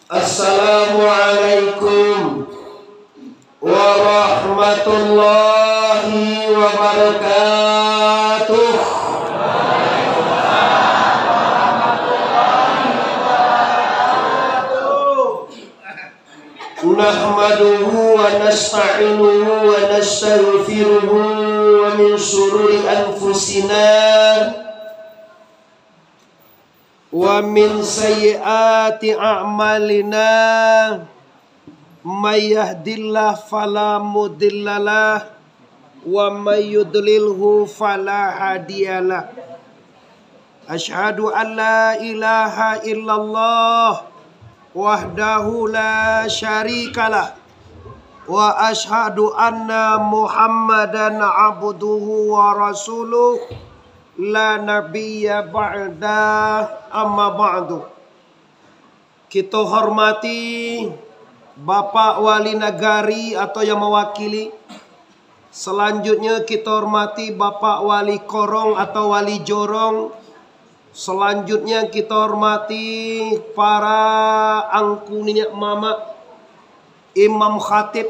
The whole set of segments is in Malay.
Assalamualaikum warahmatullahi wabarakatuh. Nahmaduhu wa nasta'inuhu wa nastaghfiruhu wa min shururi anfusina wa min sayyiati a'malina may yahdihillahu fala mudhillalah wa may yudlilhu fala hadiyalah. Asyhadu an la ilaha illallah wahdahu la syarikalah wa asyhadu anna Muhammadan abduhu wa rasuluh la nabiyya ba'da, amma ba'du. Kita hormati Bapak Wali Nagari atau yang mewakili. Selanjutnya kita hormati Bapak Wali Korong atau Wali Jorong. Selanjutnya kita hormati para angku nenek mama, imam khatib,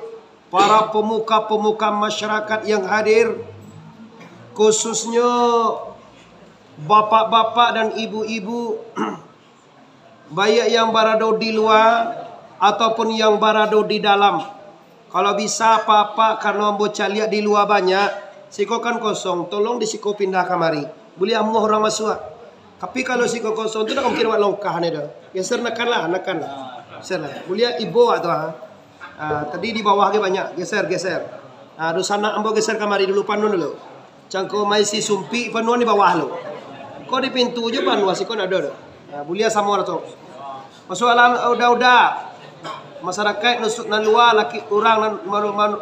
para pemuka-pemuka masyarakat yang hadir, khususnya bapak-bapak dan ibu-ibu, baik yang berada di luar ataupun yang berada di dalam. Kalau bisa apa-apa karena bocah lihat di luar banyak, siko kan kosong, tolong disiko pindah kamari. Boleh amuh orang masuk. Tapi kalau siko kosong tu nak mungkin buat longkah ni dah. Geser nekanlah. Geserlah. Boleh ibu atau tadi di bawah ke banyak. Geser. Di sana ambo geser kamari dulu, panun dulu. Cangko mai si sumpi panuan di bawah lo. Kau di pintu je panuan si kau ada dah. Boleh sama orang tu. Masuk alam udah. Masyarakat nusuk nan luar laki orang nan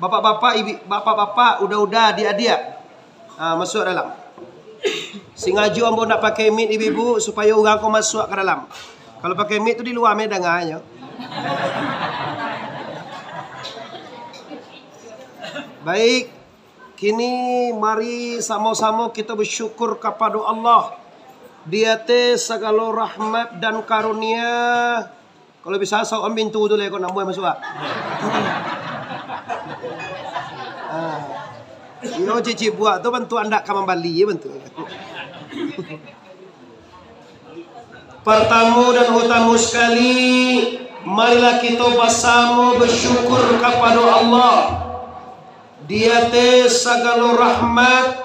bapak-bapak udah dia. Masuk dalam. Sengaja ambo nak pakai mic ibu-ibu supaya orang kau masuk ke dalam. Kalau pakai mic tu di luar mai dengarnya. Baik, kini mari sama-sama kita bersyukur kepada Allah. Dia te segala rahmat dan karunia. Kalau bisa sok ambil pintu tu le kau nak buat masuk. Yo cici buat tu bantu anda kamang Bali ya bantu. Pertama dan utama sekali, marilah kita bersama bersyukur kepada Allah. Dia te segala rahmat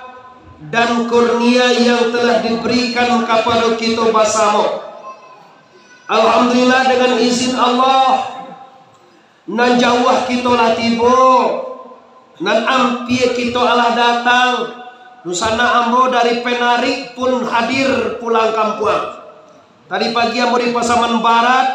dan kurnia yang telah diberikan kepada kita bersama. Alhamdulillah dengan izin Allah, nan jauh kita lah tiba, nan ampie kita Allah datang. Nusana ambo dari Penarik pun hadir pulang kampung. Tadi pagi ambo di Pasaman Barat,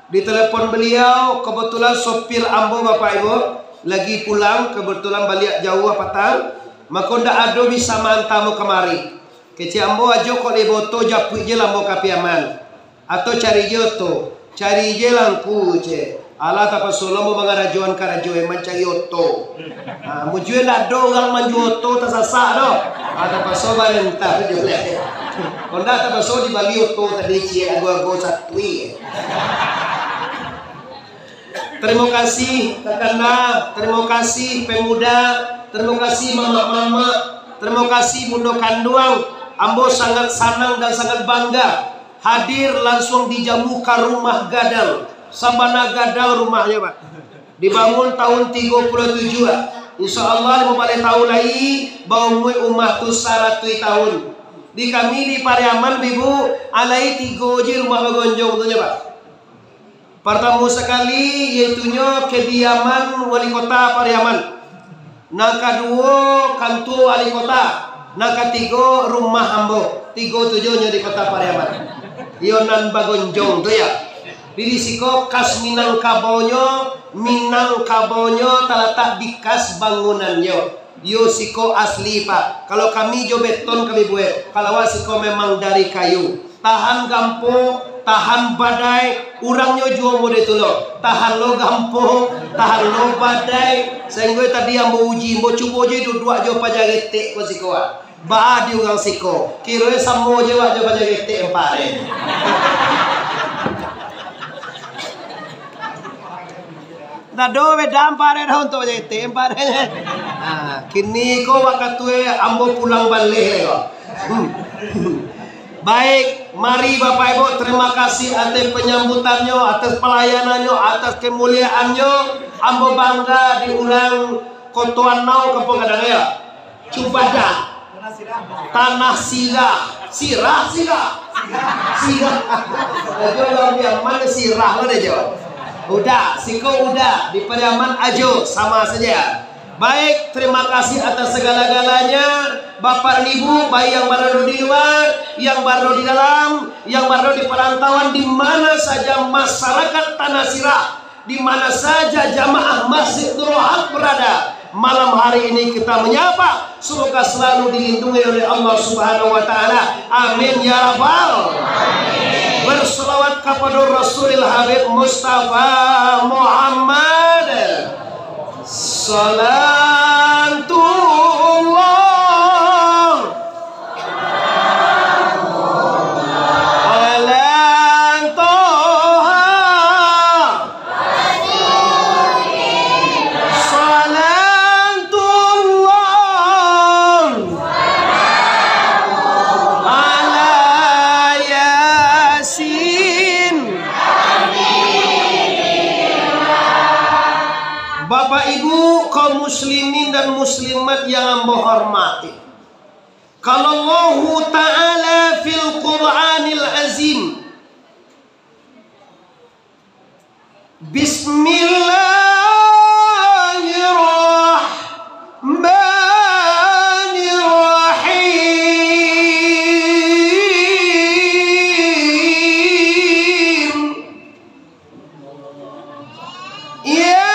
di telepon beliau, kebetulan sopir ambo bapak ibu lagi pulang, kebetulan balik jauh patang, maka ndak ada bisa mantamu kemari. Kecil ambo ajo kok leboto japuk je lambo kapiaman. Atau cari joto, cari je langku je. Allah tak pasal mau mengarajuan karajuan mencari oto. Mujuan ada orang manjuoto tak sasak doh. Tak pasal balentah tu je. Konda tak pasal di Bali oto tadi cie agak satui. Terima kasih kakanda, terima kasih pemuda, terima kasih mama-mama, terima kasih bunda kanduang. Ambo sangat senang dan sangat bangga hadir langsung dijamu ke rumah Gadang. Sabana Gadang rumahnya Pak. Dibangun tahun 37. InsyaAllah mau balik tahun lagi bau umah tu 100 tahun. Di kami di Pariaman Bibu alai 3 je rumah bagonjong tu Pak. Pertama sekali yaitunya kediaman wali kota Pariaman. Yang kedua kantor wali kota. Yang ketiga rumah ambo. 37 di kota Pariaman. Yonan bagonjong tu ya. Di siko kas Minang kabonyo terletak di kas bangunannya. Yo siko asli Pak. Kalau kami jo beton kami buat. Kalau siko memang dari kayu. Tahan gampung, tahan badai. Urangnya jual mode tu lo. Tahan lo gampung, tahan lo badai. Sehingga tadi yang mau uji, mau cuba je dua jo pajagetek ko siko. Ba di orang siko. Kira samo je wak jo pajagetek empat. Nado bedam pare dah untuk jete pare. Kini ko wakatue ambo pulang balik ko. Baik, mari Bapak Ibu, terima kasih atas penyambutannya, atas pelayanannya, atas kemuliaannya. Ambo bangga diulang kotoan nau kampung kadangnya. Coba dah. Tanah sirah. Sirah. Jawab yang mana sirah mana jawab? Udah, siko udah di Pariaman ajo sama saja. Baik, terima kasih atas segala-galanya Bapak dan Ibu, baik yang baru di luar, yang baru di dalam, yang baru di perantauan, di mana saja masyarakat Tanah Sirah, di mana saja jamaah Masjid Nurul Haq berada. Malam hari ini kita menyapa, semoga selalu dilindungi oleh Allah Subhanahu wa taala. Amin ya rabbal alamin. Berselawat kepada Rasulul Habib Mustafa Muhammad. Salatullah ala Toha. Salatullah ala Yasin. Bapak Ibu kaum muslimin dan muslimat yang ambo hormati. Kalau Allah Ta'ala fil Qur'anil Azim, Bismillahirrahmanirrahim. Ya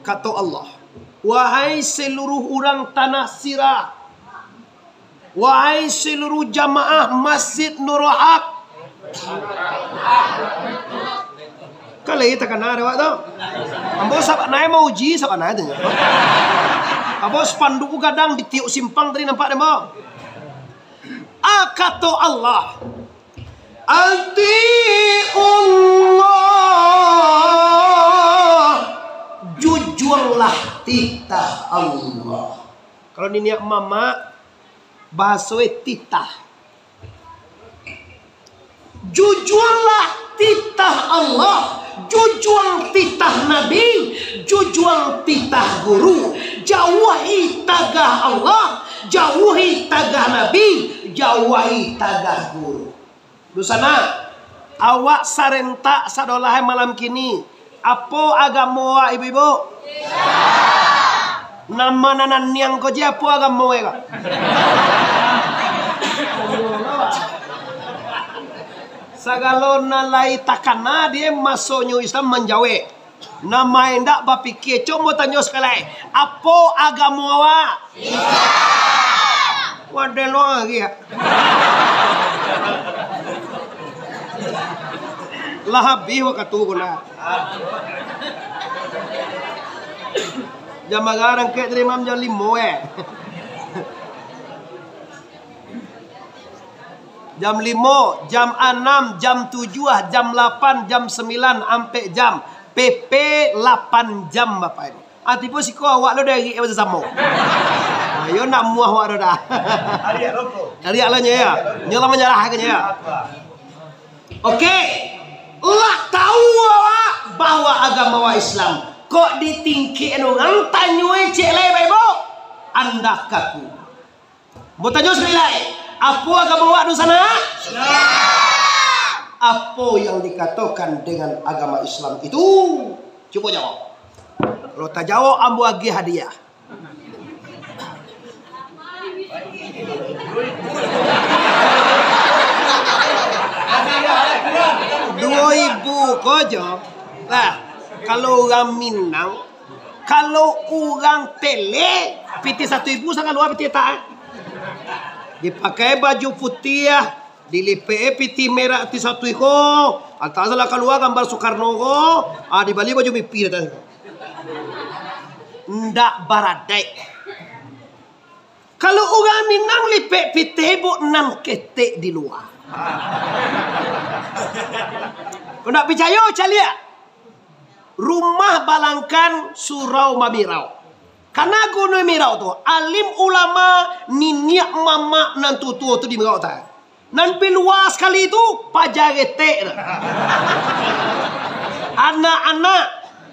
kata Allah, wahai seluruh orang Tanah Sirah, wahai seluruh jamaah Masjid Nurul Haq. Kalau kita kena ada waktu, ambo sahabat naik mau uji sahabat naik tu. Ambo spanduk gadang di tiuk simpang tadi nampak demo. Kata Allah, Atiullah, jujurlah titah Allah. Kalau ini niat mama bahasa titah. Jujurlah titah Allah, jujur titah Nabi, jujur titah guru. Jauhi tagah Allah, jauhi tagah Nabi, jauhi tagah guru. Dusana awak sarentak sadolahe malam kini. Apa agama ibu-ibu? Nama nanan yang kau je apa agama ka? Sagalo nalai takana dia masuknya Islam menjawe. Nama endak bapikir cuma tanya sekali. Apa agama awak? Islam. Wadah lo lagi ya. Lah habis waktu guna. Jam agarang ke dari jam 5 Jam 5, jam 6, jam 7, jam 8, jam 9 sampai jam PP 8 jam Bapak Ibu. Ati pun siko awak lo dari awak sama. Ayo nak muah awak dah. Ariak loko. Ariak lah ya. Nyala menyerah ke ya. Oke. Lah tahu awak bahwa agama wa Islam kok ditingki orang tanyoi cek lai Bapak Ibu. Anda kaku. Mau tanya sekali lagi. Apa agama wa di sana? Apa yang dikatakan dengan agama Islam itu? Coba jawab. Kalau tak jawab, ambo agi hadiah. Dua ibu kojo. Nah, kalau orang Minang, kalau orang Tele, piti satu ibu sangat luar piti tak. Dipakai baju putih ya, dilipe piti merah ti satu iko, atas lah keluar gambar Soekarno ko, di Bali baju mimpi atas. Ndak baradai. Kalau orang Minang lipe piti bu 6 ketek di luar. Kau nak percaya calia? Rumah Balangkan Surau Mamirau. Karena gunung Mirau tu alim ulama niniak mama nan tutu tu di Mirau tak. Nan luas sekali tu pajarete. Anak-anak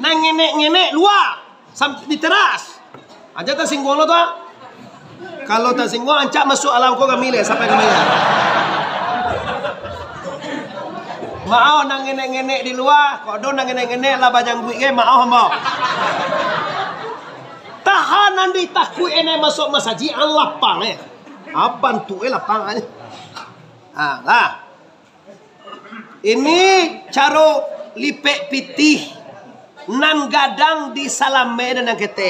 nang ngenek-ngenek luar sampai di teras. Aja tak singgung lo tu. Kalau tak singgung ancak masuk alam kau kamile sampai kamile. Mau nang ngenek-ngenek di luar, kok do nang ngenek-ngenek lah bajang gue mau hamba. Tahanan di takui ene masuk masaji an lapang Apaan tu lapang aja. Lah. Ini caro lipek pitih nan gadang di salame dan kete.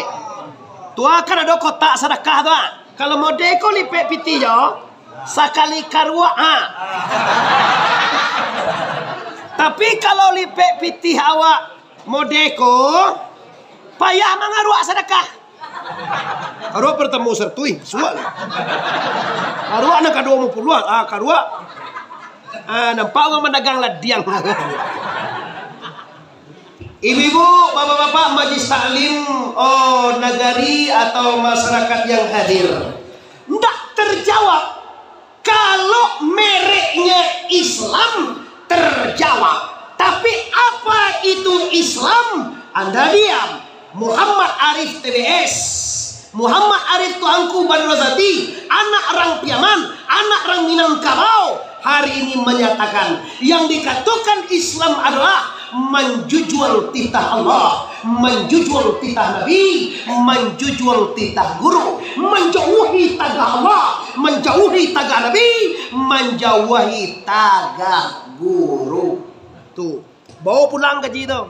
Tua kan ada kotak sedekah tu. Kalau mau deko lipek pitih yo, sakali karua Tapi kalau lipek pitih awak modeko, payah mengaruak sedekah. Karuak bertemu sertui, suak lah. Karuak nak kadua mau puluhan, karuak. Nampak orang mendagang ladiang. Ibu-ibu, bapak-bapak, majlis taklim, nagari atau masyarakat yang hadir. Tidak terjawab. Kalau mereknya Islam, terjawab. Tapi apa itu Islam? Anda diam. Muhammad Arif TBS, Muhammad Arif Tuanku Badrozati, anak orang Piaman, anak orang Minangkabau, hari ini menyatakan yang dikatakan Islam adalah menjujur titah Allah, menjujur titah Nabi, menjujur titah guru, menjauhi taga Allah, menjauhi taga Nabi, menjauhi taga guru. Tuh, bawa pulang gaji itu.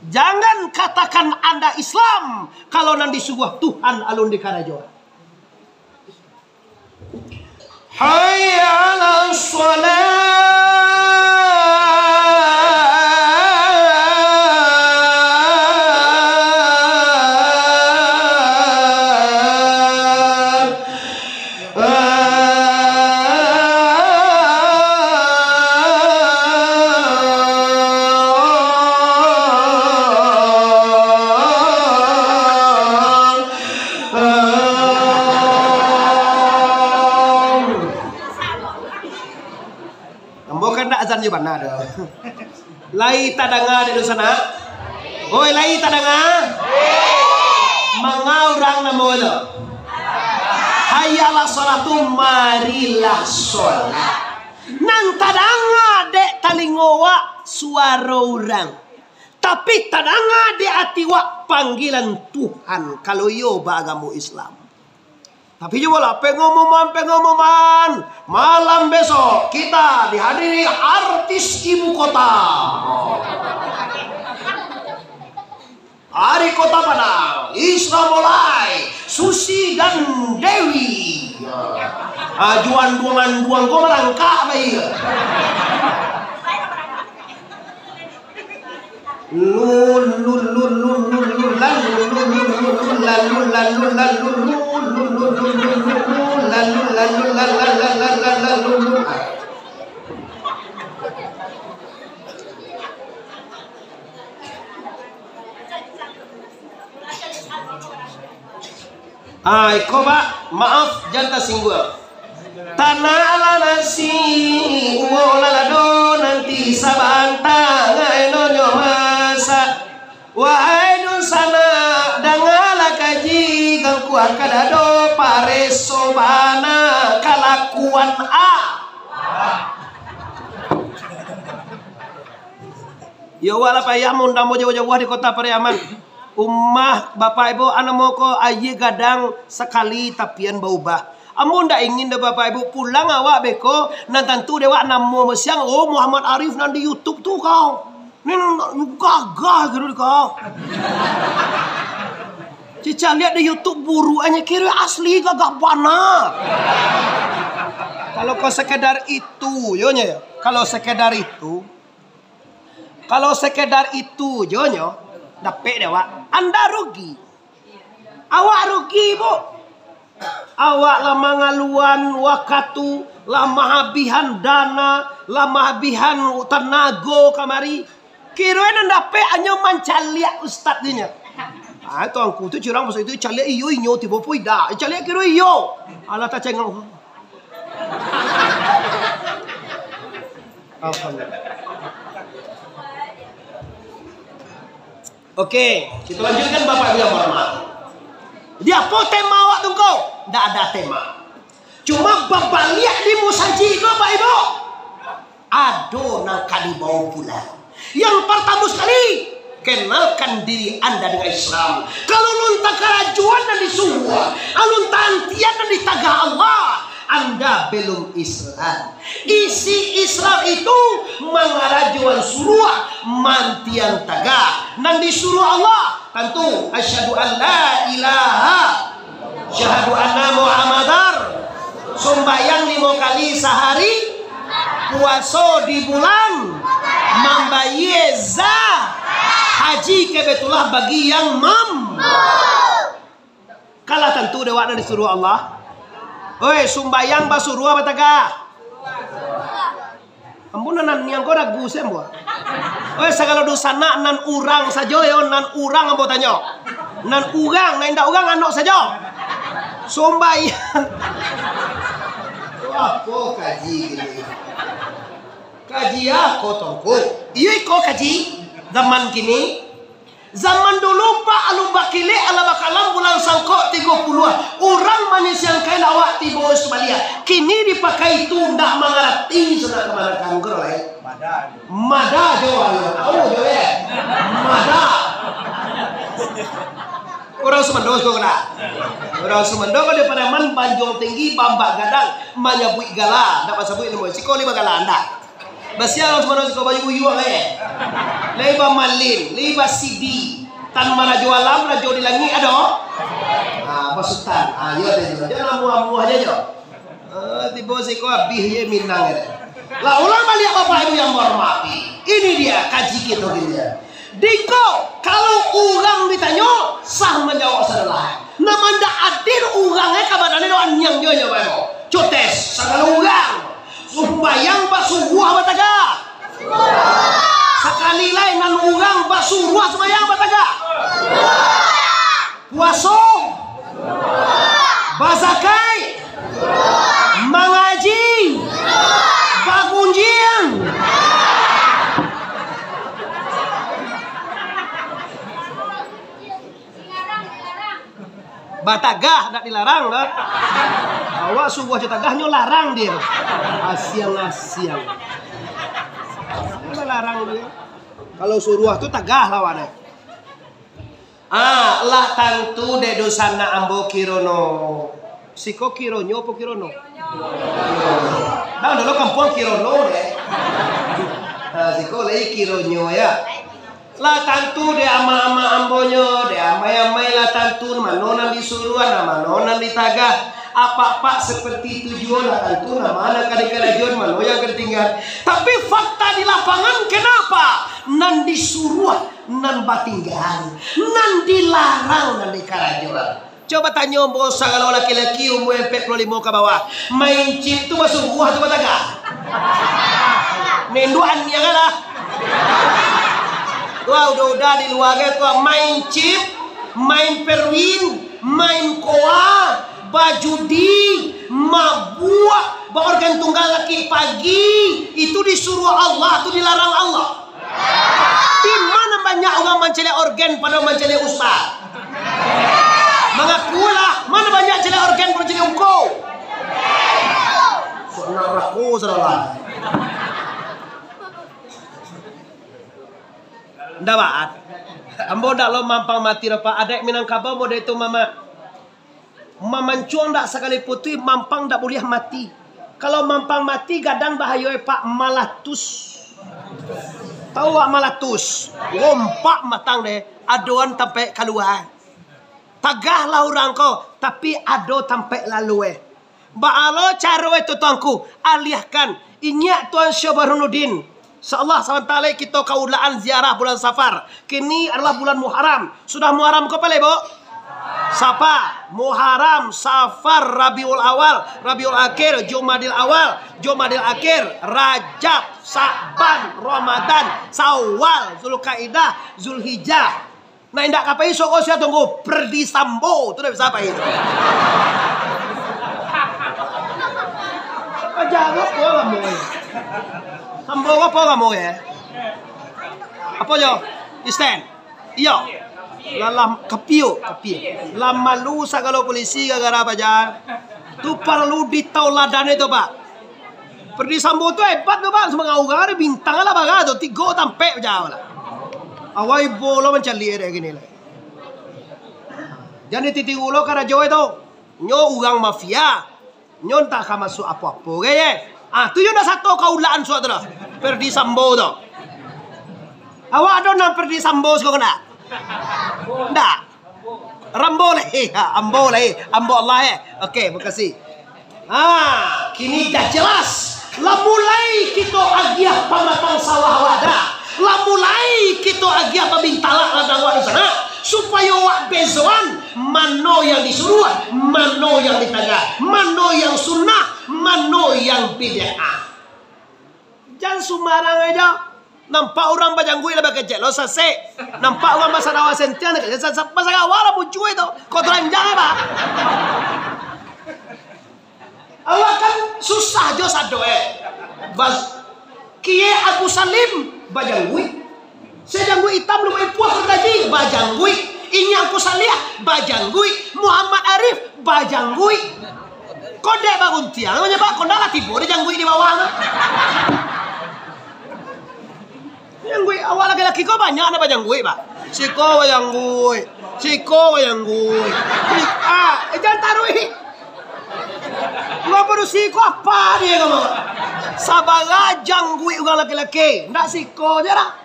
Jangan katakan Anda Islam kalau nanti sebuah Tuhan alun di Karajoa. Hayya 'alas shalah. Azan je mana ada. Lai tadanga di sana. Oi lai tadanga. Mangaurang namo itu. Hayyalah salatu marilah sholat. Nang tadanga dek talingowa suara orang. Tapi tadanga de atiwa panggilan Tuhan kalau yo bagamu Islam. Tapi juga lah pengumuman malam besok kita dihadiri artis ibu kota. Hari Kota Padang, Isra mulai, Susi dan Dewi. Juan buangan gue merangkak bayi. Koba, maaf jangan singgung. Tanah ala nasi, uolalado nanti sabanta ngainonyo masa. Wahai dun sana dangala kaji gangku akadado pare sobana kalakuan Yo wala payah mundang mo jauh-jauh di kota Pariaman. Ummah bapak ibu anak moko aye gadang sekali tapian baubah. Amun ndak ingin dah bapak ibu pulang awak beko nan tentu dewa namo mesiang Muhammad Arif nan di YouTube tu kau. Ni gagah gitu kau. Cica lihat di YouTube buruannya kira asli gagah bana. Kalau kau sekedar itu, yonya. Kalau sekedar itu, jonyo, dapet deh wak. Anda rugi. Awak rugi bu. Awak lama ngaluan wakatu, lama habihan dana, lama habihan tenaga kamari. Kirain dapet hanya mancaliak ustadznya. Ah, tu angku tu curang pasal itu caliak iyo inyo tiba pun dah. Caliak kira iyo. Alah tak cengeng. Oke, kita lanjutkan Bapak yang hormat. Dia apa tema awak tu kau? Tak ada tema. Cuma Bapak lihat di musaji kau Pak Ibu. Ado nak kali bawa pula. Yang pertama sekali, kenalkan diri Anda dengan Islam. Kalau lunta kerajuan dan disuruh, lunta antian dan ditagah Allah, Anda belum Islam. Isi Islam itu mengarajuan suruh, mantian tagah. Dan disuruh Allah, tentu asyhadu an la ilaha, syahadu anna Muhammadar. Sembahyang 5 kali sehari, puasa di bulan, mambayeza, haji kebetulan bagi yang Kala tentu dewa dan disuruh Allah. Oi, sumbayang basuruh apa taga? Ampunan yang kau ragu semua. Oi, segala dosa nan urang saja yo, nan urang ambo tanyo. Nan urang, nan indah urang anak saja. Sumbayang. Apa kaji gini? Kaji aku tongko. Iya kau kaji zaman kini. Zaman dulu Pak alu bakile ala bakalam bulan sangkok 30-an. Orang manusia yang kain awak tibo Somalia. Kini dipakai itu ndak mengerti sudah kemana kanker lah. Mada Jawa. Tahu Jawa ya? Mada. Orang Sumendo kau kena. Orang Sumendo kau daripada man banjong tinggi bambak gadang menyabui gala. Ndak pasabui ilmu. Siko lima gala anda. Basia orang Sumendo siko baju uyuang Leba malin, leba sidi, tan mana jualam, rajo di langit ada. Basutan, yo tadi, jangan muah aja jo. Tiba siko abih ye minang ya. Lah ulama lihat bapak ibu yang hormati. Ini dia kaji kita gini ya. Diko, kalau orang ditanya sah menjawab salah. Nama ndak adil orangnya kabarane doan yang jo bae. Cotes, segala orang. Sumbayang basuruah bataga. Sekali lain nan urang basuruah semayang bataga. Puasa, bazakai, mengaji, bagunjian. Batagah tak dilarang dah. Awak subuh cetagahnya larang dia. Asiang. Larang dia. Kalau suruh tu tagah lawan. Lah tentu de dosana ambo kirono. Siko kironyo apa kirono? Nah dulu kampung kirono deh. Siko lagi kironyo ya. Lah tentu de ama-ama ambonyo, de amai-amai lah tentu manonan disuruhan, manonan ditagah. Apa-apa seperti tujuan lah tentu mana kadang-kadang mana yang ketinggalan. Tapi fakta di lapangan kenapa? Nan disuruh, nan batinggal, nan dilarang, nan dikarajuan. Coba tanya bos kalau laki-laki umur 45 ke bawah, main chip tu masuk buah tu bataga. Nenduan dia kan lah. Wah udah di luar tuh main chip, main perwin, main koa, bajudi, mabuk, organ tunggal laki pagi, itu disuruh Allah, itu dilarang Allah. Di mana banyak orang mencari organ pada mencari ustaz? Mengakulah, mana banyak cari organ pada mencari engkau? Soalnya aku saudara. Ndak baat. Ambo dak lo mampang mati apa adek Minangkabau mode itu mama. Mamancuang dak sekali putih mampang dak boleh mati. Kalau mampang mati gadang bahaya pak malatus. Tahu wak malatus, ngompak matang deh, adoan sampai keluar. Tagahlah orang kau, tapi ado sampai lalu Ba'alo caro itu tuanku, alihkan. Inyak Tuan Syekh Burhanuddin. InsyaAllah SWT kita kaulaan ziarah bulan Safar. Kini adalah bulan Muharram. Sudah Muharram kau pilih, Bu? Sapa? Muharram, Safar, Rabiul Awal, Rabiul Akhir, Jumadil Awal, Jumadil Akhir, Rajab, Sa'ban, Ramadan, Sawal, Zulkaidah, Zulhijjah. Nah, indak kapai sok saya tunggu Perdi Sambo. Itu dah bisa apa itu? Jago apa kamu? Sambo apa kamu ya? Apa yo? Isten. Iyo. Lalam kapio. Lama lu sagalo polisi gara-gara apa aja? Tu perlu ditauladan itu, Pak. Perdi Sambo tu hebat tu, Pak. Semua orang bintang lah bagado. 3 tampe jauh lah. Awai bolo mencari ada gini lah. Jadi titik ulo karena Jawa itu nyo orang mafia, nyo tak akan masuk apa-apa, kaya. Tu yo dah satu kaulaan suatu dah. Perdi Sambo tu. Awak ada nak Perdi Sambo sekarang nak? Ndak. Rambo lah, ambo lah, ambo Allah Okey, makasih. Kini dah jelas. Lah mulai kita agiah pamatang sawah wadah. Lah mulai kita agiah pabintala ladang di sana supaya wak bezoan mano yang disuruh, mano yang ditagah, mano yang sunnah, mano yang bid'ah. Jangan sembarang aja. Nampak orang bajangui lebih kecil, lo sase. Nampak orang masa rawa sentian, masa awal muncul itu, kau telanjang apa? Allah kan susah jo sado Kiye Abu Salim bajangui. Sejangui hitam lu puas tadi bajangui. Ini Abu Salih bajangui. Muhammad Arif bajangui. Kode bangun tiang namanya Pak kondala tibo dia janggui di bawah. Janggui awal laki-laki kau banyak ada bajangui, Pak. Siko bajangui. Jangan taruhi. Gua perlu siko apa dia kamu? Sabaga janggui orang laki-laki. Ndak siko je lah.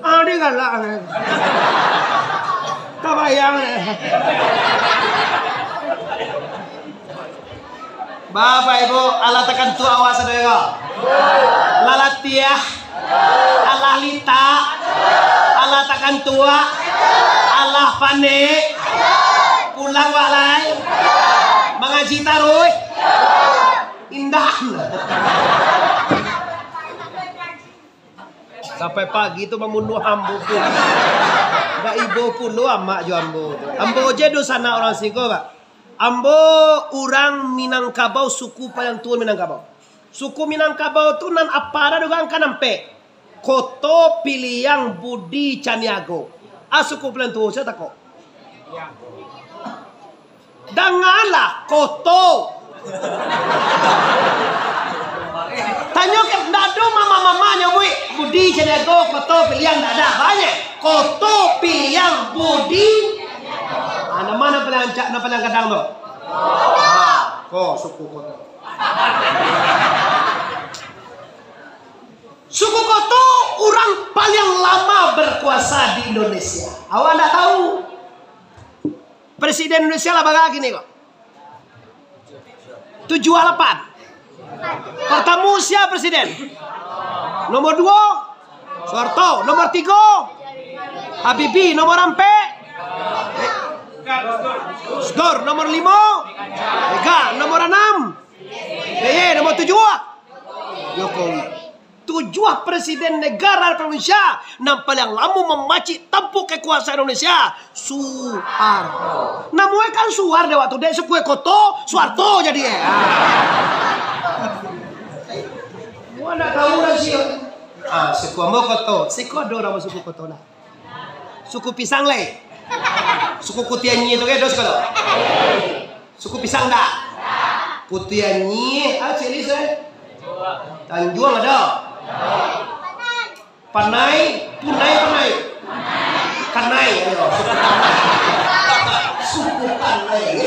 Dia galak. Tak bayang. Bapak Ibu, Allah tekan tua awas ada. Lalatiah. Allah lita. Allah tekan tua. Allah panik. Pulang walai. Mengaji taruh. Indah. Sampai pagi itu membunuh ambo pun. Mbak ibu pun lu amak jo ambo. Ambo je do sana orang siko, Pak. Ambo orang Minangkabau suku paling tua Minangkabau. Suku Minangkabau tu nan apara dogang kanampe. Koto Piliang Budi Caniago. Suku paling tua saya takut. Danganlah koto. Tanya ke dado mama-mamanya Budi Caniago koto Piliang tak ada banyak. Koto Piliang Budi. Nama paling kadang tu. Suku koto. Suku koto orang paling lama berkuasa di Indonesia. Awak tak tahu? Presiden Indonesia lah bagai gini kok. 78. Pertama siapa presiden? Nomor 2 Soeharto. Nomor 3 Habibie. Nomor 4 Sdor. Nomor 5 Mega. Nomor 6 nomor 7 Jokowi. 7 presiden negara Indonesia nampak yang lama memacik tampuk kekuasaan Indonesia. Soeharto. Namanya kan Soeharto waktu dia sekue koto Soeharto jadi Gua nak tahu dah sih. Suku ambo koto. Suku ada orang suku koto lah. Suku pisang lah. Suku Kutianyi itu kan dos kalau. Suku pisang dah. Kutianyi, cili saya. Tanjuang ada. Panai. Kanai. Suku Kanai.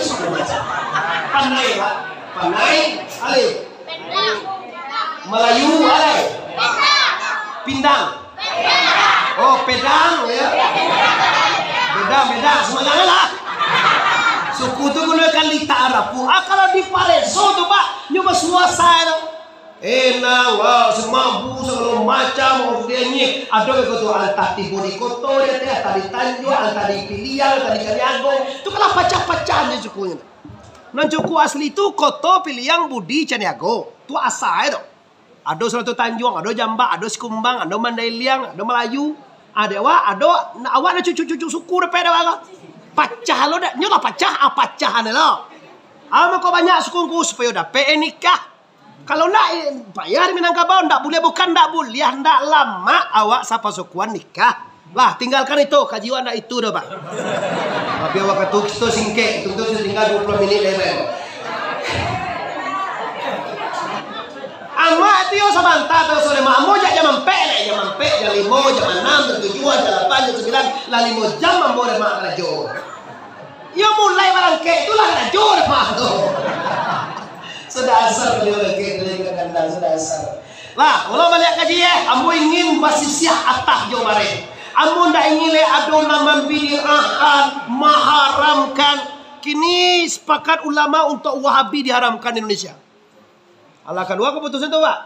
Panai, Pak. Panai, alih. Melayu, alih. Pindang. Oh, pedang ya. Beda semuanya lah. Suku tu gunakan lita Arab. Kalau di Pareso tu Pak, nyoba suasana tu. Enak, wow, semampu segala macam dia ni. Ada ke tu antah di Bonikoto dia teh, antah di Tanjung, antah di Piliang, antah di Caniago. Tu kalau pacah-pacah je sukunya. Nan suku asli tu Koto, Piliang, Budi, Caniago. Tu asal tu. Ada Selatu Tanjung, ada Jambak, ada Sikumbang, ada Mandailing, ada Melayu. Ada awak ada cucu-cucu suku depan ada pacah lo dah. Nyolah pacah lo. Kau banyak suku supaya dapat nikah. Kalau nak bayar Minangkabau ndak boleh ndak lama awak sapa sukuan nikah. Lah tinggalkan itu kajian ndak itu dah Pak. Tapi awak kata kita singkek itu tinggal 20 minit level. Amak itu yo sabanta terus oleh makmu jam empek jam 5 jam 6 jam 7 jam 8 jam 9 lah 5 jam mambo de mak rajo. Yo mulai barangke itulah rajo de mak tu. Sudah asar beliau lagi kandang sudah asar. Lah, kalau balik kaji ambo ingin basisiah atah jo bare. Ambo ndak ingin le ado nama bid'ah mengharamkan. Kini sepakat ulama untuk Wahabi diharamkan di Indonesia. Alah kedua keputusan tu Pak.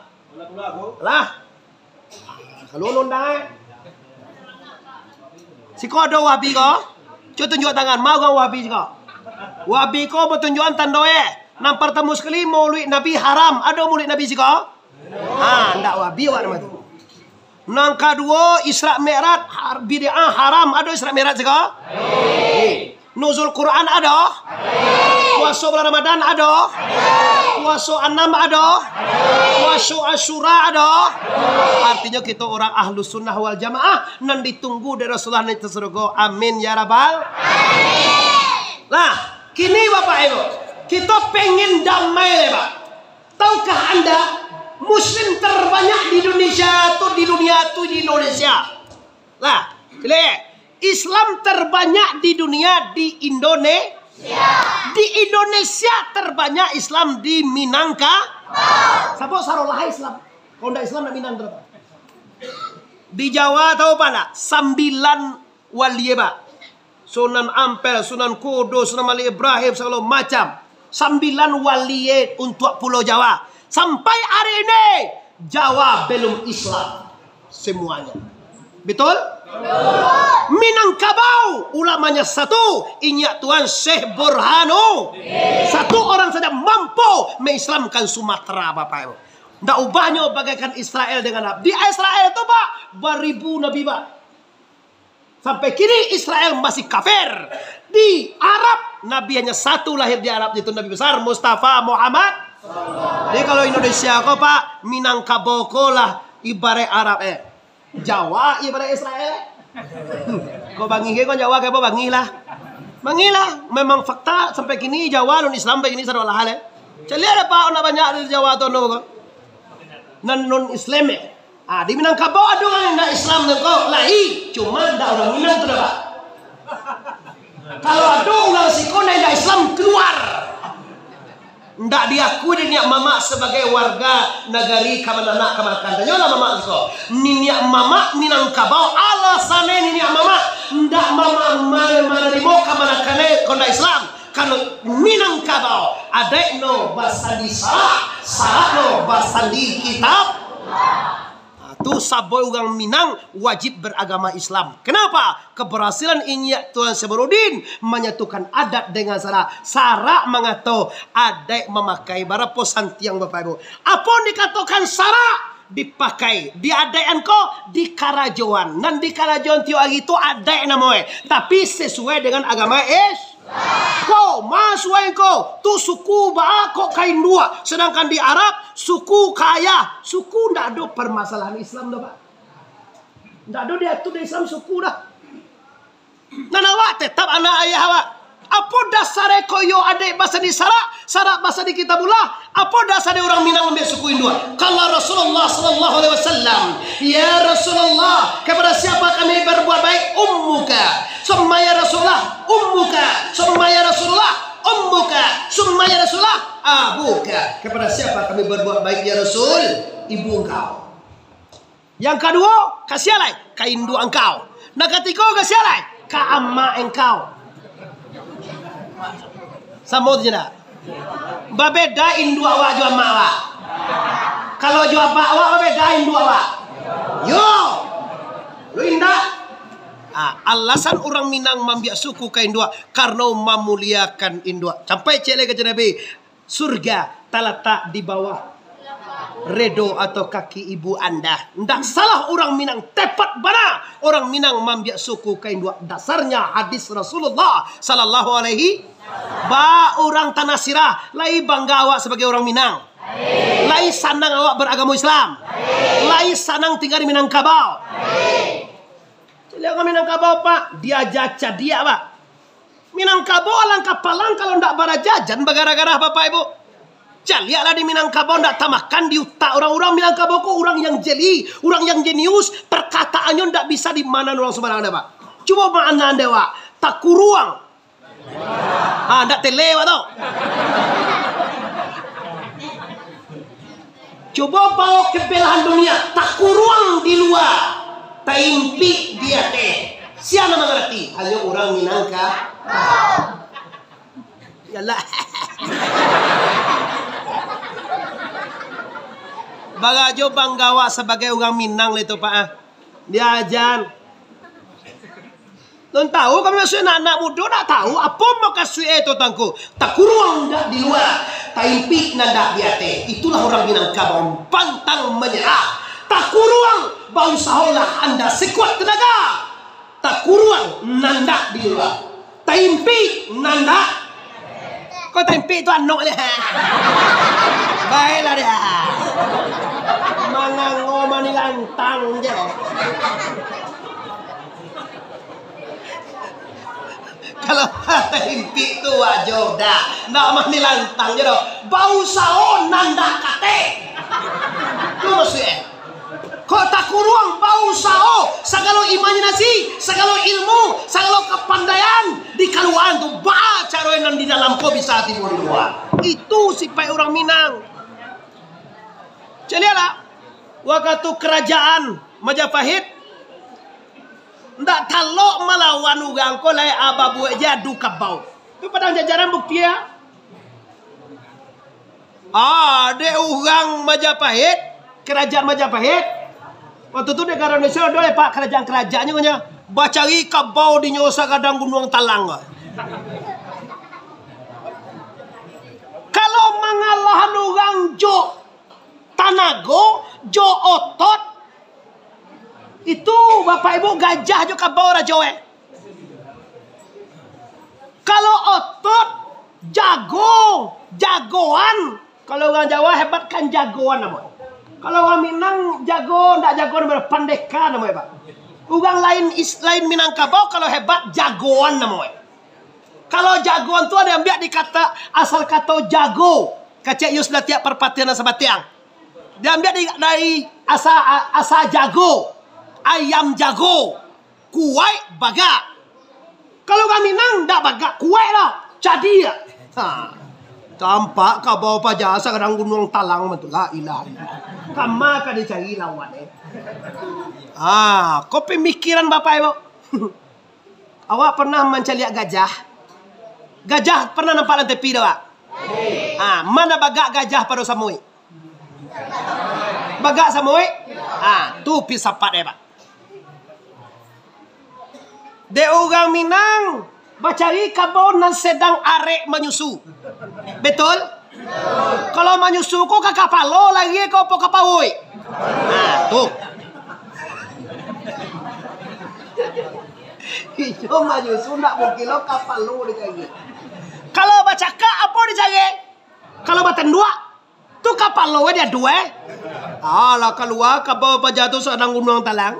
Lah. Kalau nondai. Si kau ada Wahabi kau? Coba tunjuk tangan. Mau kau Wahabi kau? Wahabi kau bertunjukan tandoe. Nampak temu sekali maulid Nabi haram. Ada maulid Nabi si kau? Ndak Wahabi awak nama tu. Nang kedua Isra Mi'raj bid'ah haram. Ada Isra Mi'raj si kau? Nuzul Quran ada? Puasa bulan Ramadan ada? Puasa 6 ada? Puasa Asyura ada? Artinya kita orang Ahlus Sunnah wal Jamaah nan ditunggu dari Rasulullah nanti surga. Amin ya rabbal alamin. Nah, kini Bapak Ibu, kita pengen damai Pak. Tahukah Anda Muslim terbanyak di Indonesia tu di dunia tu di Indonesia. Lah, pilih. Islam terbanyak di dunia di Indonesia. Di Indonesia terbanyak Islam di Minangkabau. Siapa sarolah Islam? Kalau tidak Islam nak Minang berapa? Di Jawa tahu apa nak? 9 wali Pak. Sunan Ampel, Sunan Kudus, Sunan Malik Ibrahim segala macam. 9 wali untuk Pulau Jawa. Sampai hari ini Jawa belum Islam semuanya. Betul? Minangkabau ulamanya satu, ingat Tuhan Syekh Burhanu. Satu orang saja mampu mengislamkan Sumatera Bapak Ibu. Ndak ubahnya bagaikan Israel dengan Arab. Di Israel itu Pak beribu nabi Pak. Sampai kini Israel masih kafir. Di Arab nabi hanya satu lahir di Arab, yaitu Nabi besar Mustafa Muhammad. Jadi kalau Indonesia kok Pak Minangkabau lah ibarat Arab Jawa ibarat Israel. Kau bangi kau Jawa kau bangi lah. Memang fakta sampai kini Jawa non Islam begini sarwa hal Cari ada Pak nak banyak di Jawa atau no non Islam di Minangkabau ada orang yang Islam kau lahi cuma ada orang Minang tu Pak. Kalau ada orang sikon yang Islam keluar. Ndak diakui dia mama sebagai warga negari Kamananak Kamakan. Tanyalah mama kau. Niniak mama Minangkabau alasannya niniak mama ndak mama mana limo Kamanakan konda Islam. Kalau Minangkabau ada no basandi salah no basandi kitab. Tu saboy orang Minang wajib beragama Islam. Kenapa? Keberhasilan Inyak Tuan Sebarudin menyatukan adat dengan sara. Sara mengatakan adat memakai berapa santiang Bapak Ibu. Apa dikatakan sara dipakai di adat ko di Karajoan. Dan di Karajoan tio lagi itu adat namanya. Tapi sesuai dengan agama Kau masuai kau tu suku ba kok kain dua, sedangkan di Arab suku kaya, suku ndak ada permasalahan Islam dah Pak. Ndak ada diatur di Islam suku dah. Nah awak tetap anak ayah awak. Apa dasar koyo adik bahasa di Sarak bahasa di Kitabullah? Apa dasar orang Minang ambil suku Indua? Kalau Rasulullah sallallahu alaihi wasallam, ya Rasulullah, kepada siapa kami berbuat baik? Ummuka. Summa ya Rasulullah, ummuka. Summa ya Rasulullah, ummuka. Summa ya Rasulullah, abuka. Kepada siapa kami berbuat baik ya Rasul? Ibu engkau. Yang kedua, kasialai ka induk engkau. Nah ketiga kasialai ka amma engkau. Sama tu jenak. Babeda induk awak jua amma awak. Kalau jua abak awak babeda induk awak. Yo. Lu indah. Alasan orang Minang membiak suku ka induk karena memuliakan induk. Sampai cek lagi ke Nabi, surga terletak di bawah redo atau kaki ibu anda. Ndak salah orang Minang, tepat benar orang Minang membiak suku ka induk. Dasarnya hadis Rasulullah sallallahu alaihi ba orang tanah sirah lai bangga awak sebagai orang Minang. Lai sanang awak beragama Islam. Lai sanang tinggal di Minangkabau. Lihat ke Minangkabau pak, dia jaca dia pak. Minangkabau alang kapalang kalau ndak bara jajan bagara-gara bapak ibu. Lihatlah di Minangkabau ndak tamakan di utak orang-orang Minangkabau kok orang yang jeli, orang yang jenius, perkataannya ndak bisa di mana orang sembarangan pak. Coba mana anda pak, tak kuruang. Ndak telewa tau. Coba bawa ke belahan dunia, tak kuruang di luar. Taimpi dia teh. Siapa mengerti? Hanya orang Minangka. Yalah. Bagajo banggawa sebagai orang Minang itu pak. Dia ajan. Tuan tahu kami masih anak muda nak tahu apa mau kasih itu tangku. Tak kuruang dah di luar. Taimpi nanda dia teh. Itulah orang Minangkabau pantang menyerah. Tak kuruang bau saholah anda sekuat tenaga. Tak kuruang nanda di luar. Taimpi nanda. Kau taimpi itu anak dia. Baiklah dia. Mangango mani lantang je. Kalau taimpi itu wajo dah. Nak mani lantang je doh. Bau saho nanda kate. Itu maksudnya. Kok tak kuruang bau sao, segala imajinasi, segala ilmu, segala kepandaian di kaluan tu baca roenan di dalam kau bisa timur di luar. Itu sifat orang Minang. Lihatlah, waktu kerajaan Majapahit ndak talok melawan ugang ko lai ababu aja duka bau. Itu padang jajaran bukti ya. De ugang Majapahit, kerajaan Majapahit. Waktu itu negara Indonesia ada pak kerajaan-kerajaannya punya bacari kabau di nyosa kadang gunung talang. Kalau mengalahan orang jo tanago, jo otot, itu bapak ibu gajah jo kabau rajoe. Kalau otot, jagoan. Kalau orang Jawa hebat kan jagoan namanya. Kalau orang Minang jago, ndak jago berpandeka namanya pak. Orang lain Minangkabau kalau hebat jagoan namanya. Kalau jagoan tu ada yang biak dikata asal kata jago. Kacek yus tiap perpatian sama tiang. Dia ambil dari asa jago, ayam jago, kuai baga. Kalau orang Minang ndak baga, kuai lah, jadi ya. Tampak kau bawa pajasa kadang gunung talang betul lah ilah. Kama kan dicari lawan kau pemikiran bapak ibu. Awak pernah mencari gajah? Gajah pernah nampak di tepi dah? Mana bagak gajah pada samui? Bagak samui? Tu pisapat pak. De orang Minang bacari kabau nan sedang arek menyusu. Betul? Kalau menyusu kau kakak palo lagi kau po kapawoi. Tuh. Itu menyusu nak mungkin lo kapalo dicari. Kalau baca kak apa dicari? Kalau batan dua, tu kapalo dia dua. Lah keluar kabau pajatu sedang gunung talang.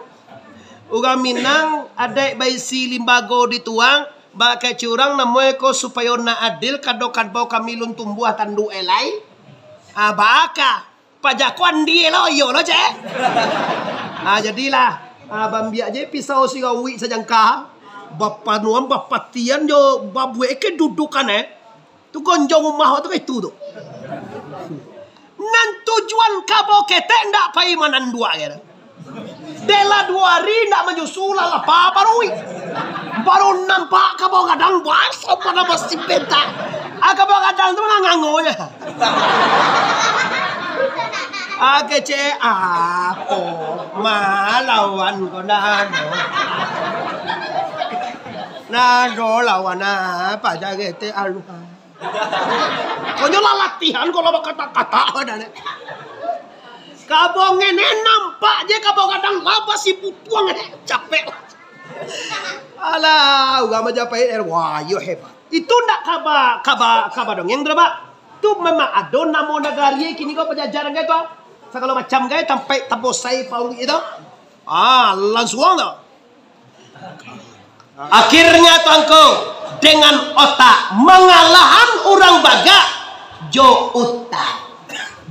Orang Minang ada baisi limbago dituang. Bakai curang namanya ko supaya na adil kadokan bau kami lun tumbuh tandu elai. Baka pajakuan dia lo yo lo cek. Jadilah bambi aja pisau si gawi sajangka. Bapak nuam bapak tian jo babu ke dudukan tu gonjong rumah tu itu tu. Nan tujuan kabo ketek ndak pai manan dua ya. Dela 2 hari nak menyusul lah baru nampak kadang basah pada pasti peta. Kadang tu ngangonya. Kece apa malawan ko nado lawan apa jaga te alu. Konyola latihan kalau kata-kata ada. Kabong ini nampak je kabong kadang laba si putuang capek. Alah, ugama japai wah yo hebat. Itu ndak kabar dong yang berapa? Tu memang ada namo negari kini kau penjajaran gitu. Segala macam gaya sampai tabosai pauli itu. Langsung tu. Akhirnya tuanku dengan otak mengalahan orang Baga jo utak.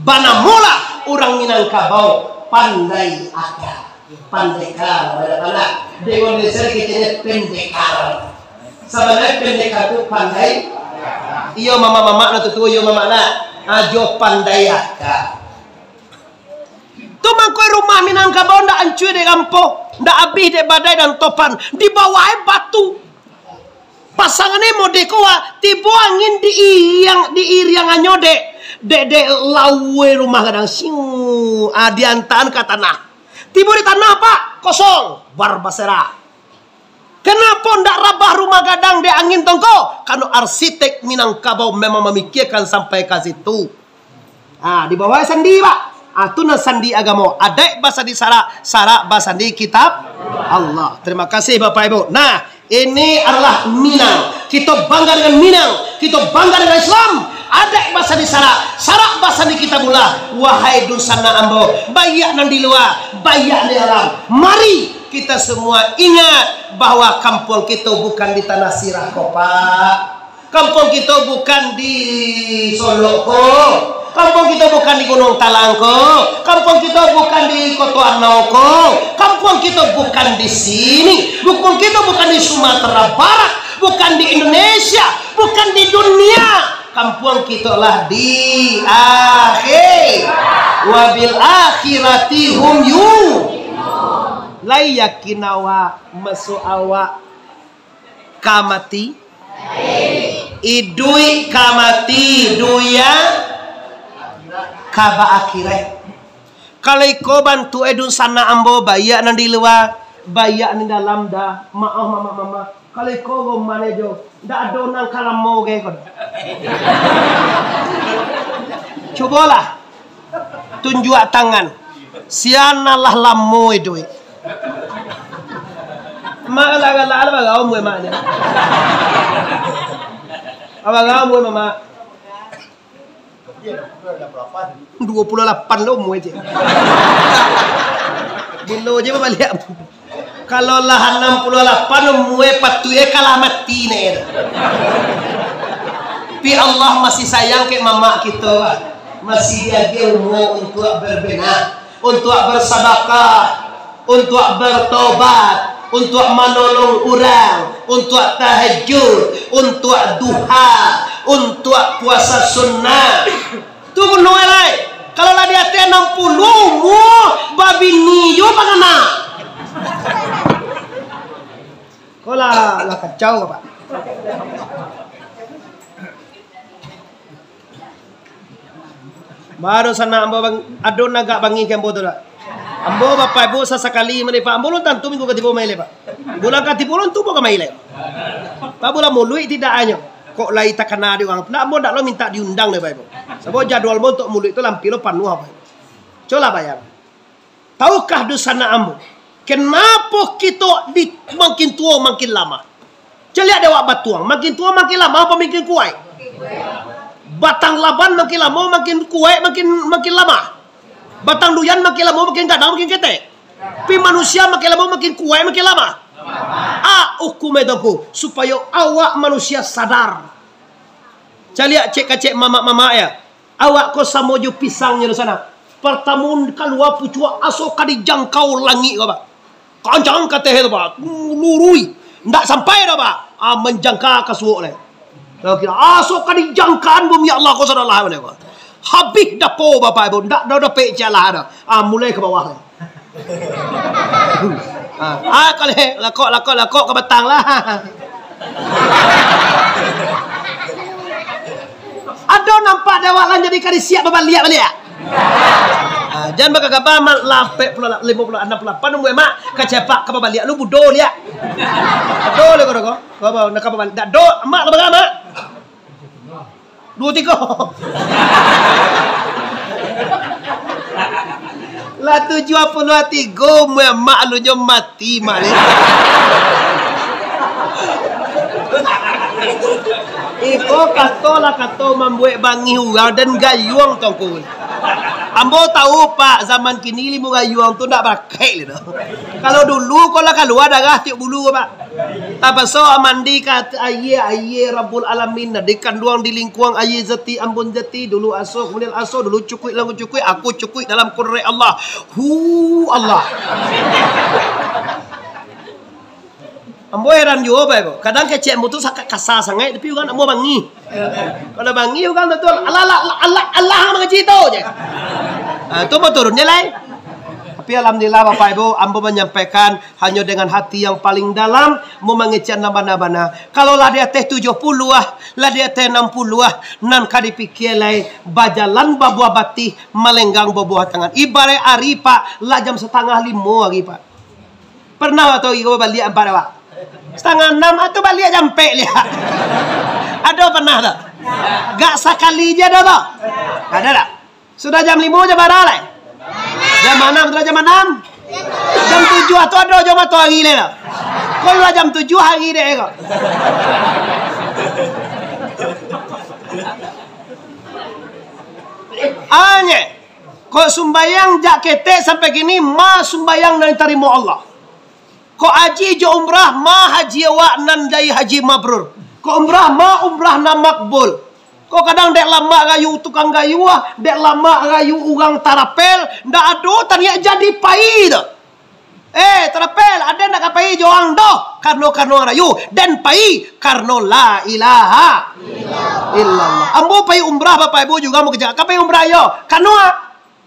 Bana mula orang Minangkabau pandai akal, pandekar, mana dengan dasar kita pendekar. Sebenarnya pendekar itu pandai. Iyo mama na tutu iyo mama na ajo pandai akal. Tumangkoy rumah Minangkabau ndak ancui de kampo, ndak abih de badai dan topan, di bawah batu. Pasangannya mau dekoa, tiba angin di iriang anyode. Dede lawe rumah kadang siu diantaan ke tanah. Tiba di tanah apa? Kosong. Barbasera. Kenapa ndak rabah rumah gadang de angin tongko? Karena arsitek Minangkabau memang memikirkan sampai ke situ. Di bawah sandi pak. Itu sandi agama. Ada bahasa di sarak bahasa di kitab Allah. Terima kasih Bapak Ibu. Nah, ini adalah Minang. Kita bangga dengan Minang. Kita bangga dengan Islam. Ada bahasa di sarak bahasa di kitabullah. Wahai dusana ambo, bayak nan di luar, bayak di dalam. Mari kita semua ingat bahwa kampung kita bukan di tanah sirah kok Pak. Kampung kita bukan di Solo kok. Kampung kita bukan di Gunung Talang kok. Kampung kita bukan di Kotoarnau kok. Kampung kita bukan di sini. Kampung kita bukan di Sumatera Barat, bukan di Indonesia, bukan di dunia. Kampung kita lah di akhir. Wabil akhirati hum yu. Lai yakinawa masuk awak kamati. Idui kamati duya kaba akhirat. Kalau kau bantu edun sana ambo bayak nan di luar, bayak ni dalam dah. Maaf mama. Kalau kau mana jo, dah ada nang kalamo gay kau. Cobalah tunjuk tangan. Sianalah lamu itu. Mak ala bagau mu mak ni. Abang mu mama. 28 lo mu aja. Bilo aja balik. Kalau lah 68 mu patuye kalah mati nih. Tapi Allah masih sayang ke mama kita. Masih dia umur untuk berbenah, untuk bersedekah, untuk bertobat, untuk menolong orang, untuk tahajud, untuk duha, untuk puasa sunnah. Tunggu noelai. Kalau lah dia 60, babi niyo bagaimana? Kau lah kacau Pak. Baru sana ambo bang adon naga bangi kembo tu lah. Ambo bapak ibu sesekali menepa ambo lo tantu minggu ketipu maile Pak. Bulan ketipu lo tu bukan maile. Pak bulan mului tidak hanya. Kok lai tak kena di orang. Nak ambo tak lo minta diundang deh Pak Ibu. Sebab jadwal ambo untuk mului itu lampilo panuh apa. Coba bayar. Tahukah dosana ambo? Kenapa kita makin tua makin lama? Coba dewa batuang, makin tua makin lama apa makin kuat? Batang laban makin lama makin kuat makin lama. Batang duyan makin lama makin kadang makin ketek. Tapi manusia makin lama makin kuat makin lama. Hukum itu supaya awak manusia sadar. Caliak cek mama ya. Awak kau samojo pisangnya di sana. Pertama keluar pucua asok kadi jangkau langit kau Pak. Kancang kata itu Pak. Lurui. Ndak sampai dah Pak. Menjangka kasuak leh. Kau kira asok kadi jangkaan bumi Allah kau sadar lah mana Pak. Habis dah po Bapak Ibu. Ndak dah pecah lah dah. Mulai ke bawah. Kalau lakok ke batang lah. Ada nampak dewa lan jadi kali siap balik. Jangan baka gaba mal lape pula 50 68 nunggu emak kacepak ka balik lu budo liat. Do le ko nak ka balik. Dak do emak ka baga mak. 2 3. Lah 73 mak lu jom mati mak ni. Iko kato membuat bangi urang dan gayung tongkul. Ambo tahu pak zaman kini limu gayung tu nak pakai le. Kalau dulu kalau keluar darah tiup bulu pak. Tapaso amandi kat aye Rabbul Alamin di kanduang di lingkuang aye zati ambon zati dulu aso kemudian aso dulu cukui aku cukui dalam Qur'an Allah. Allah. Ambo heran juga pak. Kadang kecek mutu sakit kasar sangat tapi kan ambo bangi. Kalau bangi kan betul Allah mengaji tu je. Itu mau turunnya lah. Tapi alhamdulillah Bapak Ibu, ambo menyampaikan hanya dengan hati yang paling dalam mau mengecek nama-nama. Kalau lah dia teh 70 lah dia teh 60 nan kadi pikir lai bajalan babuah batih melenggang babuah tangan. Ibarat hari pak lah jam 4:30 hari pak. Pernah atau ibu balik 4 pak? 5:30 atau balik sampai lihat. Ada pernah tak? Gak sekali je dah tak? Ada tak? Sudah jam 5 je barang lah. Jam 6 sudah jam 6. Jam 7 atau ada jam atau hari ni tak? Kau lah jam 7 hari ni kau. Anye. Kau sumbayang jak ketek sampai kini ma sumbayang dan terima Allah. Ko haji jo umrah ma haji awak nan dai haji mabrur. Ko umrah ma umrah na makbul. Ko kadang dek lama gayu tukang gayu dek lama gayu urang tarapel ndak ado tanya jadi pai dah. Tarapel ada nak pai joang doh karno rayu dan pai karno la ilaha illallah. Ambo pai umrah Bapak Ibu juga mau kerja. Kapai umrah yo?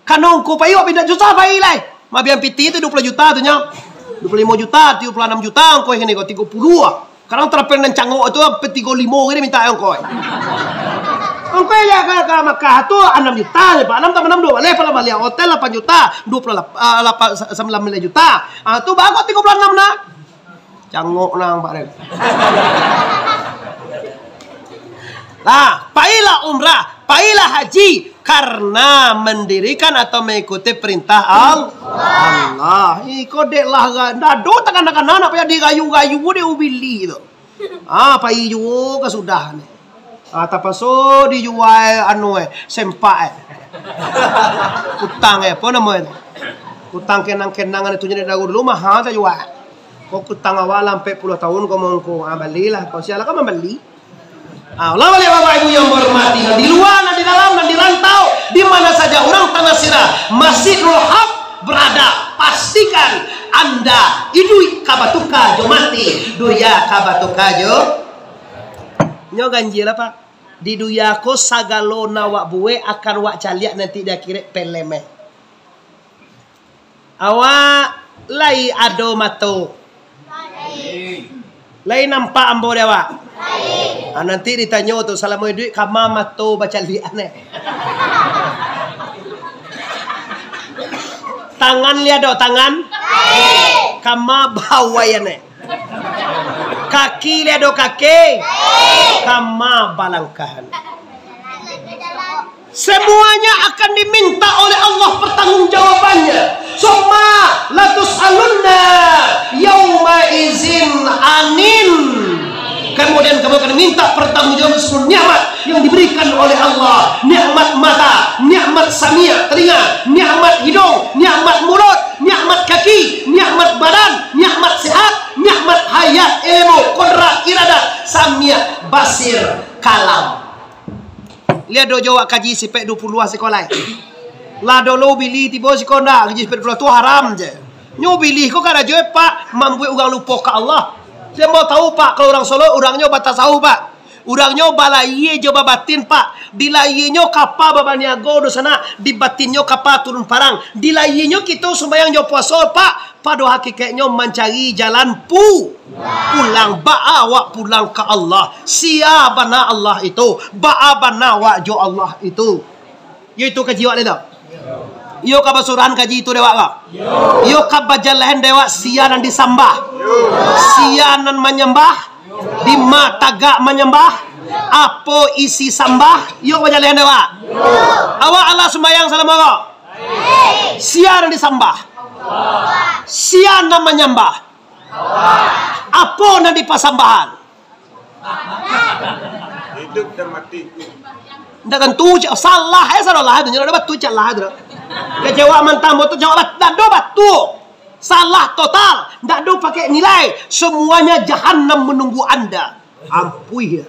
Kanong ku pai pindah juta pai lai. Mabian piti itu 20 juta tu nya. 25 juta, 36 juta kau ini kau 30 Kadang terapel dan cangok itu 35 ini minta yang kau. Kau ya kalau Makkah tu 6 juta, Pak 6 tambah 6 2 balik hotel 8 juta, 9 juta. Tu bagus 36 nak. Cangok nang Pak Rem. Nah, pailah umrah, pailah haji karena mendirikan atau mengikuti perintah Allah. Iko dek lah, dado takkan anak apa ya digayu-gayu dia ubili itu. Pai juga sudah nih. Tapaso dijual sempak utang apa namanya? Utang kenang-kenangan itu jadi dagu dulu mahal tak jual. Kau utang awal sampai 10 tahun kau mau kau belilah. Kau siapa kau membeli? Allah boleh Bapak Ibu yang hormati, di luar, di dalam, dan di rantau, di mana saja orang tanah sirah Masjidul Haq berada, pastikan Anda idui kabatuka jo mati, duya kabatuka jo. Nyo ganjil apa? Di duya ko sagalo nawak buwe akan wak caliak nanti dia kira peleme. Awak lai ado mato. Lai nampak ambo dewa. Nanti ditanya tu salam duit kama mato baca liat ne. Tangan liat do tangan. Kama bawa ya ne. Kaki liat do kaki. Kama balangkahan. Semuanya akan diminta oleh Allah pertanggungjawabannya. Summa latus'alunna yauma izin anin. Kemudian kamu akan minta pertanggungjawaban seluruh nikmat yang diberikan oleh Allah. Nikmat mata, nikmat samia, telinga, nikmat hidung, nikmat mulut, nikmat kaki, nikmat badan, nikmat sehat, nikmat hayat, ilmu, qudrat, iradat, samia, basir, kalam. Lihat do jawab kaji sipek 20 sekolah. Lah dulu bili tiba sekolah kaji sipek 20 tu haram je. Nyu bili kok kada jawab Pak, mampu orang lupa ke Allah. Dia mau tahu Pak, kalau orang Solo orangnya batas tahu Pak. Urang nyo balaiye jo babatin pak. Dilaiye nyo kapa babaniago do sana. Dibatin nyo kapa turun parang. Dilaiye nyo kita sembayang nyo puasa pak. Pada hakikatnya mencari jalan pulang. Ba'awak pulang ke Allah. Siabana Allah itu. Ba'abana wa jo Allah itu. Yaitu kaji wak leda. Yo kabasuran kaji itu dewa ka. Yo kabajalan dewa sianan disambah. Sianan menyembah. Bima tagak menyembah. Apa isi sambah? Yo kabajalan dewa. Awak Allah sembayang salam Allah. Sianan disambah. Sianan menyembah. Apa na dipasambahan? Hidup dan mati. Ndak tentu salah salah tu nyala batu celah tu. Kecewa mentang tu jawab ndak do batu. Salah total, ndak do pakai nilai. Semuanya jahanam menunggu Anda. Ampui ya.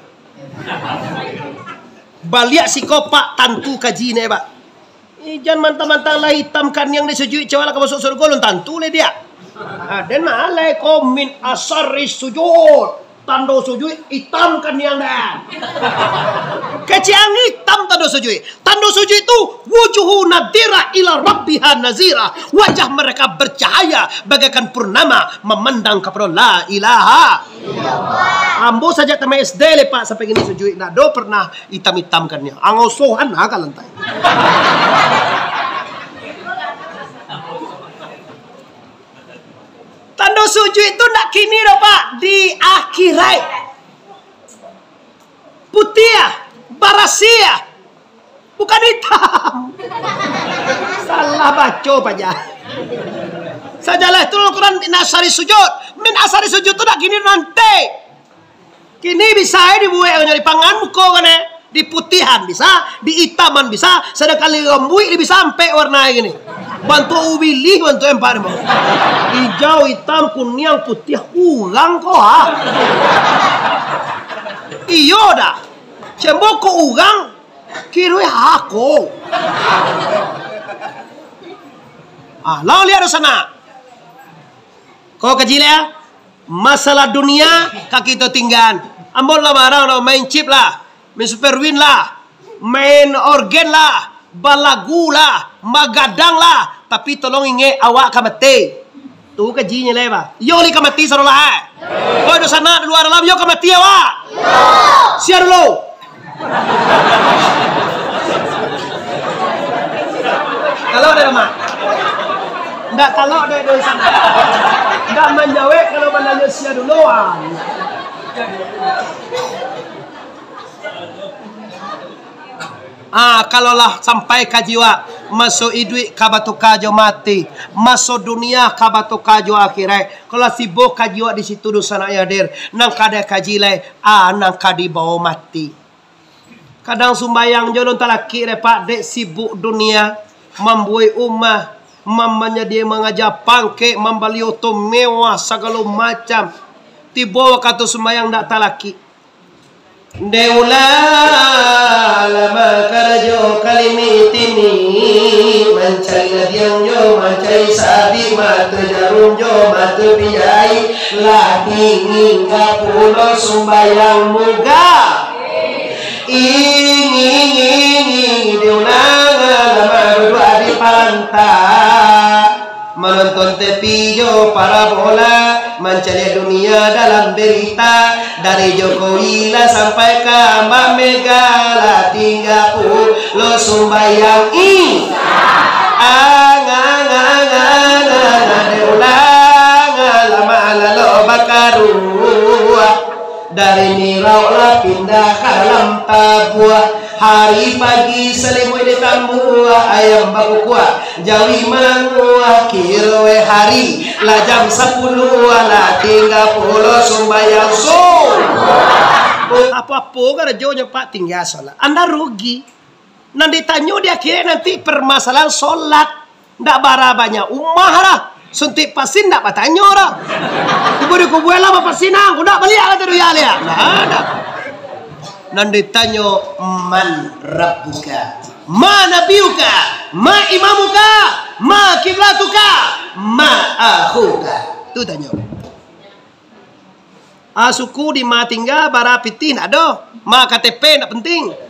Balik psikopat tantu kaji ni pak. Jangan mantang-mantang lah hitamkan yang disujui cewala ke masuk surga lun tantu le dia. Dan alaikum min asari sujud. Tando sujud hitamkan yang dan. Keciang hitam tando sujud. Tando sujud itu wujuhu nadira ila rabbiha nazira. Wajah mereka bercahaya bagaikan purnama memandang kepada la ilaha illallah. Ambo saja tema SD lepak sampai gini sujud. Nak do pernah hitam-hitamkannya. Angosohan akal lantai. Tanda sujud itu nak kini dah pak. Di akhirat. Putih, barasia. Bukan hitam. Salah baca aja. Sajalah itu Al-Quran min asari sujud. Min asari sujud itu nak kini nanti. Kini bisa dibuat nyari pangan muka kan di putihan bisa, di hitaman bisa, sedangkan lembui bisa sampai warna gini. Bantu ubili, bantu empar mau. Hijau, hitam, kuning, putih, urang kok ha. Iyo dah. Cembok ko urang, kira aku. Lalu lihat di sana. Kau kecil ya? Masalah dunia kaki itu tinggal. Ambon lah barang main chip lah. Main super win lah, main organ lah, balagu lah, magadang lah. Tapi tolong ingat awak kamati. Tu kajinya leba. Yo li kamati sarolah. Kau di sana di luar dalam yo kamati awak. Siar dulu. Kalau ada mak. Ndak kalau ada di sana. Ndak menjawab kalau bandanya siar duluan. Kalaulah sampai kajiwa masuk idui kabatu kajo mati, masuk dunia kabatu kajo akhirat. Kalau sibuk kajiwa di situ dosa nak yadir, nang kada kajilai, nang kadi bawa mati. Kadang sumbayang jodoh talaki repak dek sibuk dunia, membuai umah, mamanya dia mengajar pangke, membeli oto mewah segala macam. Tiba waktu sumbayang dak talaki. Deula lama karajo kalimitini mencari nadiang jo mencari sabi matu jarum jo matu pijai lagi hingga pulau sumbayang muga ingin diulang lama berdua di pantai menonton TV jo parabola mencari dunia dalam berita dari Jokowi lah sampai ke Mbak Mega lah tinggal pulau sumbayang lama lalu bakarua dari Nirau lah pindah ke dalam Tabua. Hari pagi selimut di tambua ayam baku kuah jawi mangua kirowe hari lah jam 10 lah tinggal pulau sumbayang apa-apa kan jauhnya pak tinggal sholat. Anda rugi nanti tanya dia kira nanti permasalahan sholat ndak bara banyak umah lah suntik pasin ndak bertanya lah ibu di kubuai lah pasin aku ndak beli alat itu ya lihat ndak ada. Nanti tanya man rabbuka, ma nabiyuka, ma imamuka, ma kiblatuka, ma akhuka. Itu tanya. Suku di ma tinggal bara piti nak do. Ma KTP nak penting.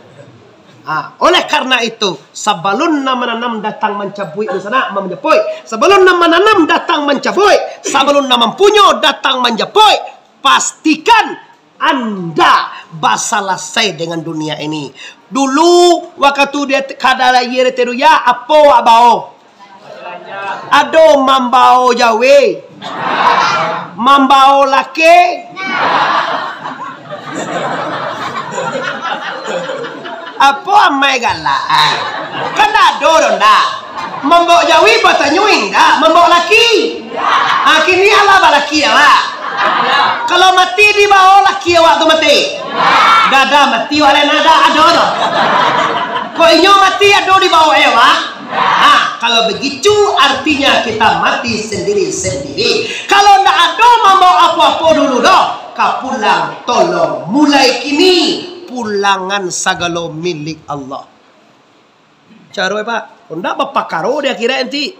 Oleh karena itu, sebelum menanam datang mencabui di sana menjapoi. Sebelum menanam datang mencabui. Sebelum mempunyai datang menjapoi. Pastikan Anda selesai dengan dunia ini. Dulu waktu dia kadala yere teruya apo abao. Ado mambao jawe. Mambao lake. Apa amai galaan? Kan ada orang dah. Membawa jawi batanyuing dah. Membawa laki. Kini Allah balaki awak. Kalau mati di bawah laki awak tu mati. Dada mati oleh nada ada tu. Kau inyo mati ada di bawah awak. Kalau begitu artinya kita mati sendiri-sendiri. Kalau tidak ada membawa apa-apa dulu dah. Kapulang tolong mulai kini. Pulangan sagalo milik Allah. Cara Pak, ndak bapak karo dia kira enti.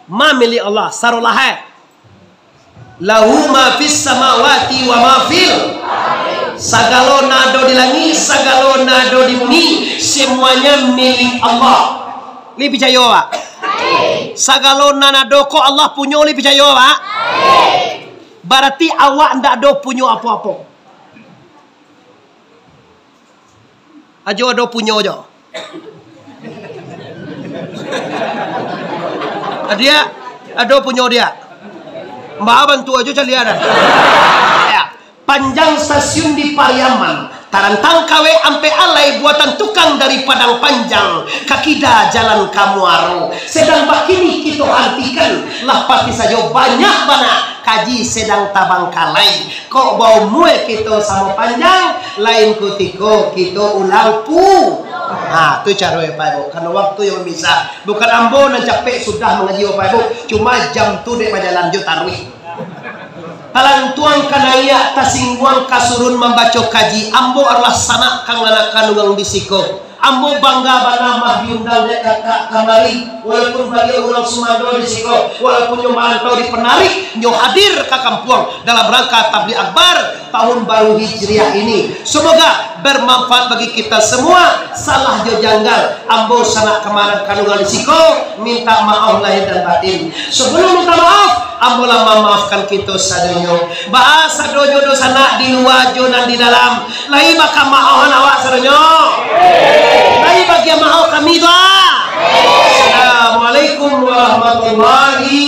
Ma milik Allah sarolah. Lahu ma fis samawati wa ma fil. Sagalo nado di langit, sagalo nado di bumi, semuanya milik Allah. Li percaya Pak? Sagalo nado ko Allah punya li percaya Pak? Berarti awak ndak do punya apa-apa. Ajo ada punya aja. Dia ada punya dia. Mbak bantu aja cari ada. Panjang stasiun di Pariaman. Tarantang kawe ampe alai buatan tukang dari Padang Panjang. Kakida jalan Kamuaro. Sedang bakini kita artikan. Lah pati saja banyak banget. Kaji sedang tabang kalai. Kok bau mue kita sama panjang. Lain kutiko kita ulang pu. Itu cara Pak Ibu. Karena waktu yang bisa. Bukan ambo dan capek sudah mengaji Pak Ibu. Cuma jam tu dek pada lanjut tarwih. Kalang tuang kanaya tasingguang kasurun membaca kaji. Ambo adalah sanak kang anak kanungang bisiko. Ambo bangga banamah diundang dek kakak kamari. Walaupun bagi orang Sumando bisiko. Walaupun nyo mantau di penarik. Nyo hadir ke kampuang dalam rangka tabligh akbar tahun baru Hijriah ini. Semoga bermanfaat bagi kita semua. Salah jo janggal. Ambo sanak kemana kanungang bisiko. Minta maaf lahir dan batin. Sebelum minta maaf, ambo lama maafkan kita sadonyo. Bahasa dojo dosa nak di luar jo dan di dalam. Lai baka maafan awak sadonyo. Lai bagi maaf kami doa. Assalamualaikum warahmatullahi